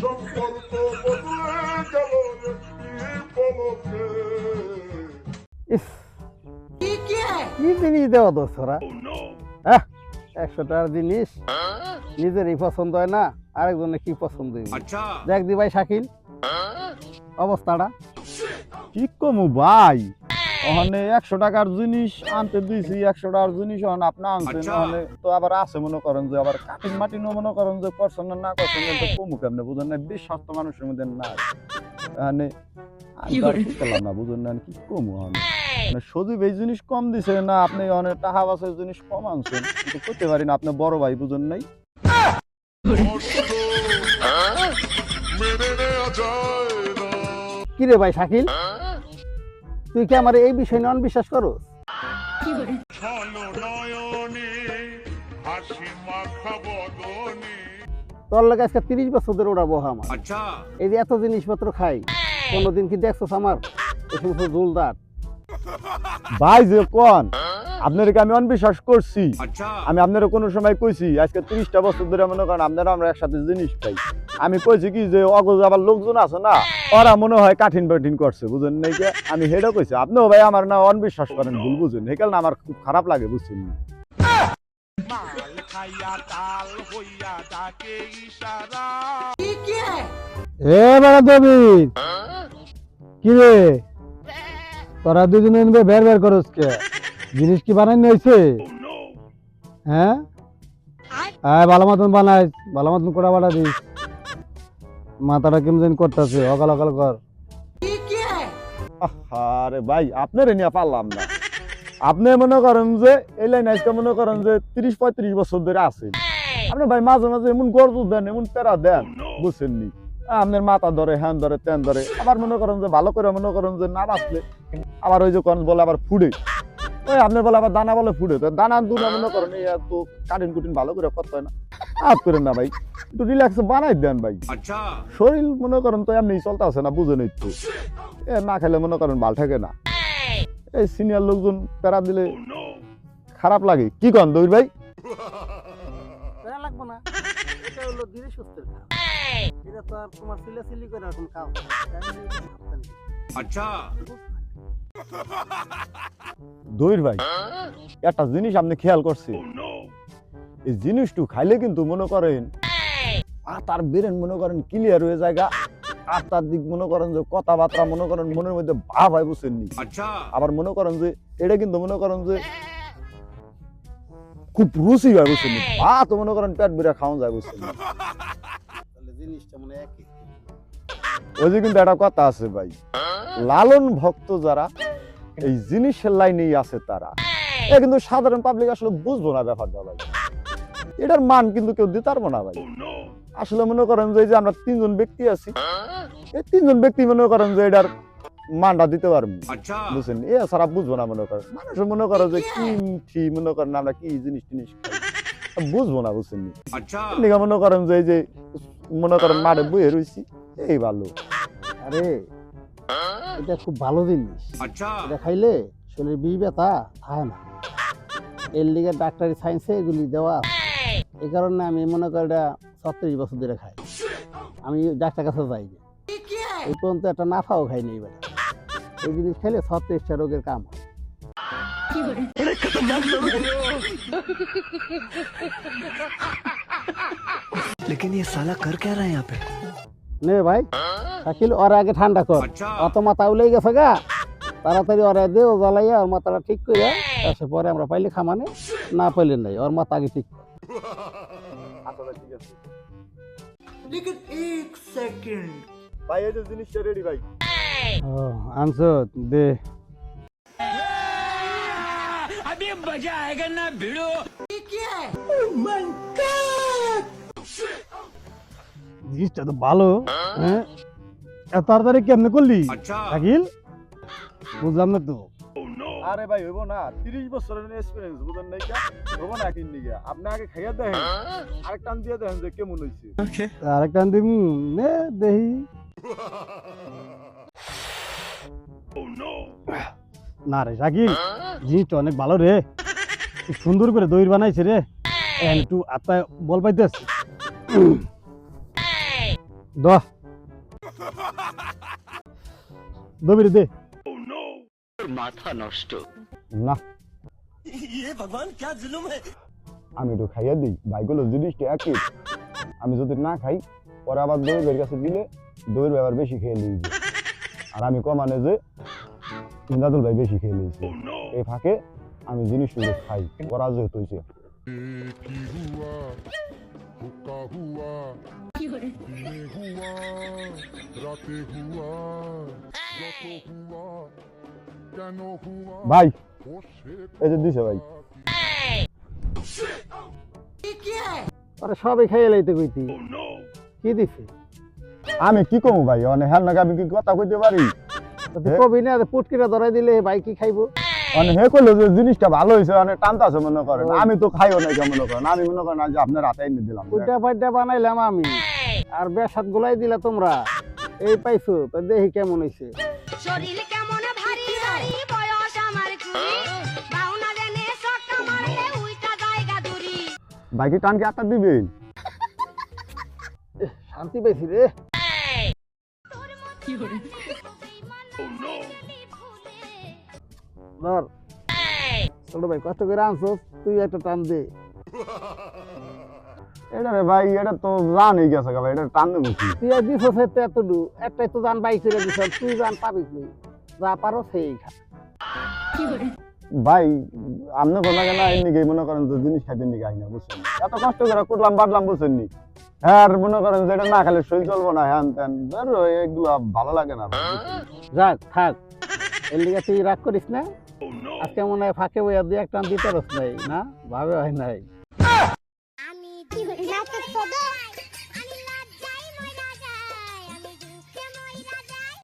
সম্পর্ক বদলে গেল একটি পলকে। ইস, কি জিনিস দেওয়া দোস্তরা? হ্যাঁ, 100 টাকার জিনিস নিজেরই পছন্দ হয় না, আরেকজনের কি পছন্দ হইব? দেখ দি ভাই শাকিল অবস্থাটা। কি কমু ভাই, ওখানে 100 টাকার জিনিস আনতে দিয়েছি, 100 টাকার জিনিস ওখানে আপনি আনছেন, ওখানে তো আবার আছে মনে করেন যে আবার কাটিং মাটিনও মনে করেন যে করছেন না করছেন, তো কমু কেমনে বুঝেন না, বিশ্বাস তো মানুষের মধ্যে না এখানে আমি তো আর কি করলাম না বুঝেন না, কি কমু ওখানে মানে সজীব এই জিনিস কম দিছে না, আপনি অনেক টাকা বাসের জিনিস কম আনছেন, কিন্তু করতে পারি না, আপনি বড় ভাই বুঝেন নাই। মেনে নেওয়া যায় না। কি রে ভাই শাকিল, তুই কি আমার এই বিষয় নিয়ে অনবিশ্বাস করো? ছলো নয়নে হাসি মাখা বদনে। তোর লাগে আজকে 30 বছর ধরে ওরা বহা আমার। এই যে এত জিনিসপত্র খাই, কোনোদিন কি দেখছোস আমার এই সমস্ত জুলদার? ভাই যে কোন আপনার কি আমি অনবিশ্বাস করছি? আমি আপনারা কোনো সময় কইছি আজকে 30টা বছর ধরে মনে করেন আপনারা আমরা একসাথে জিনিস পাই, আমি কইছি কি যে অগজ আবার লোকজন আছে না, ওরা মনে হয় কাঠিন বাঠিন করছে বুঝেন নাই কে, আমি হেডও কইছি, আপনিও ভাই আমার না অনবিশ্বাস করেন, ভুল বুঝেন, হেকাল না আমার খুব খারাপ লাগে বুঝছেন। মাল খাইয়া তাল হইয়া ডাকে ইশারা। এ বাড়া দেবীর, কি রে তোরা দুজনে এনবে বের বের করস কে? জিনিস কি বানাই হয়েছে? হ্যাঁ, আয় ভালো মতন বানাই, ভালো মতন কোড়া বাড়া দিস, মাথাটা কেমন করতেছে, অকাল অকাল কর। আরে ভাই আপনারে নিয়ে পারলাম না, আপনি মনে করেন যে এই লাইন আজকে মনে করেন যে 30-35 বছর ধরে আছেন, আপনি ভাই মাঝে মাঝে এমন গর্জ দেন, এমন প্যারা দেন বুঝছেন নি, আপনার মাথা ধরে হ্যান ধরে তেন ধরে, আবার মনে করেন যে ভালো করে মনে করেন যে না বাঁচলে আবার ওই যে কোন বলে আবার ফুডে, ওই আপনার বলে আবার দানা বলে ফুডে, তো দানা দুনা মনে করেন এই এত কাটিন কুটিন ভালো করে করতে হয় না, আপ করেন না ভাই, একটু রিল্যাক্স বানাই দেন ভাই, শরীর মনে করেন তো এমনি চলতে আছে না বুঝেন, একটু এ না খেলে মনে করেন ভাল থাকে না, এই সিনিয়র লোকজন প্যারা দিলে খারাপ লাগে, কি কন দৌড় ভাই? প্যারা লাগবো না, এটা হলো ধীরে সুস্থের কাজ, এটা তো আর তোমার সিলাসিলি করে এরকম কাজ না। দৌড় ভাই, একটা জিনিস আপনি খেয়াল করছেন, এই জিনিসটু খাইলে কিন্তু মনে করেন তার বেরেন মনে করেন ক্লিয়ার হয়ে যায়, আর তার দিক মনে করেন যে কথাবার্তা মনে করেন মনের মধ্যে ভাব হয় বুঝছেন নি, আবার মনে করেন যে এটা কিন্তু মনে করেন যে খুব রুচি হয় বুঝছেন নি, ভাত মনে করেন পেট বিরা খাওয়া যায় বুঝছেন নি। জিনিসটা মানে একই। ওই যে কিন্তু একটা কথা আছে ভাই, লালন ভক্ত যারা এই জিনিসের লাইনেই আছে তারা, এ কিন্তু সাধারণ পাবলিক আসলে বুঝবো না ব্যাপারটা ভাই, এটার মান কিন্তু কেউ দিতে পারবো না ভাই, আসলে মনে করেন যে এই যে আমরা 3জন ব্যক্তি আছি, এই 3জন ব্যক্তি মনে করেন যে এটার মানটা দিতে পারবো বুঝছেন, এ সারা বুঝবো না, মনে করেন মানুষ মনে করে যে কি মনে করেন আমরা কি জিনিস টিনিস খাই, বুঝবো না বুঝছেন, মনে করেন যে এই যে মনে করেন মাঠে বইয়ে রয়েছি এই ভালো। আরে এটা খুব ভালো জিনিস, এটা খাইলে শরীরের বিষ ব্যথা থাকে না, এর লিগে ডাক্তারি সায়েন্সে এগুলি দেওয়া আছে। এই কারণে আমি মনে করি এটা 36 বছর ধরে খাই, আমি ডাক্তার কাছে যাই না, এই পর্যন্ত একটা নাফাও খাই নেই বেটা, এই জিনিস খাইলে 36টা রোগের কাম হয়। लेकिन ये साला कर क्या रहा है यहाँ पे? নে ভাই শাকিল, ওর আগে ঠান্ডা কর, অত মাথা উলেই গেছে গা, তাড়াতাড়ি ওরা দে, ও জ্বালাইয়া ওর মাথাটা ঠিক করে আসে, পরে আমরা পাইলে খামানে, না পাইলে নাই, ওর মাথা আগে ঠিক কর। लेकिन एक सेकंड ভাই এই যে জিনিসটা রেডি ভাই, ও আনছো দে। अभी मजा आएगा ना भिड़ो। ये क्या है? জিনিসটা তো ভালো, হ্যাঁ এত তাড়াতাড়ি কেমনে করলি শাকিল? বুঝলাম না তো। আরে ভাই হইব না, 30 বছরের এক্সপেরিয়েন্স বুঝেন নাই কা, হইব না কিন দিকে, আপনি আগে খাইয়া দেখেন, আরেক টান দিয়ে দেখেন যে কেমন হইছে। আরেকটা দিম নে দেহি। না রে শাকিল, জিনিসটা অনেক ভালো রে, খুব সুন্দর করে দই বানাইছে রে, একটু আত্মায় বল পাইতেছে। দবির দে না আমি তো খাইয়া দিই ভাইগুলো জিনিসটা একই আমি যদি না খাই পরে আবার দইয়ের কাছে দিলে দইয়ের ব্যাপার বেশি খেয়ে নিয়েছে আর আমি কমানে যে দাদুল ভাই বেশি খেয়ে নিয়েছে এই ফাঁকে আমি জিনিসগুলো খাই ওরা যেহেতু হয়েছে हुआ दिने हुआ राते हुआ যত हुआ কেন हुआ ভাই ও সে এই যে দিছে ভাই আরে সবাই খাইয়ে লাইতে কইতি কি দিছে আমি কি কমু ভাই মানে হ্যাঁ নাকি আমি কি কথা কইতে পারি তুই কবি না পুটকিটা ধরাই দিলে ভাই কি খাইবো মানে হে কইলো যে জিনিসটা ভালো হয়েছে মানে টানতাছে মনে করেন আমি তো খাইও না মনে করেন আমি মনে করেন আজ আপনার হাতে এনে দিলাম উল্টা পাল্টা বানাইলাম আমি আর বেসাত গুলাই দিলা তোমরা এই পাইছো তো দেখি কেমন হইছে শরীর কেমন ভারী ভারী বয়স আমার কুড়ি বাউনা দেনে সক্কা মারলে উইটা জায়গা দূরি ভাই কি টানকে আটটা দিবেন শান্তি পাইছি রে ধর ছোট ভাই কষ্ট করে আনছো তুই একটা টান দে এটা রে ভাই এটা তো জানই গেছে ভাই এটা টান দেবো কি তুই আর দিছস এতটু একটাই তো জান বাইক করে দিছ তুই জান পাবি কি যা পারো সেই খা ভাই আপনি কোনো কেন এমনি মনে করেন যে জিনিস খাইতে নি গাই না বুঝছেন এত কষ্ট করে করলাম বাড়লাম বুঝছেন নি হ্যাঁ আর মনে করেন যে এটা না খেলে শরীর চলবো না হ্যান ত্যান ধরো এগুলো ভালো লাগে না যাক থাক এর লিগে তুই রাগ করিস না আজকে মনে হয় ফাঁকে বইয়া দিয়ে একটা দিতে পারস নাই না ভাবে হয় নাই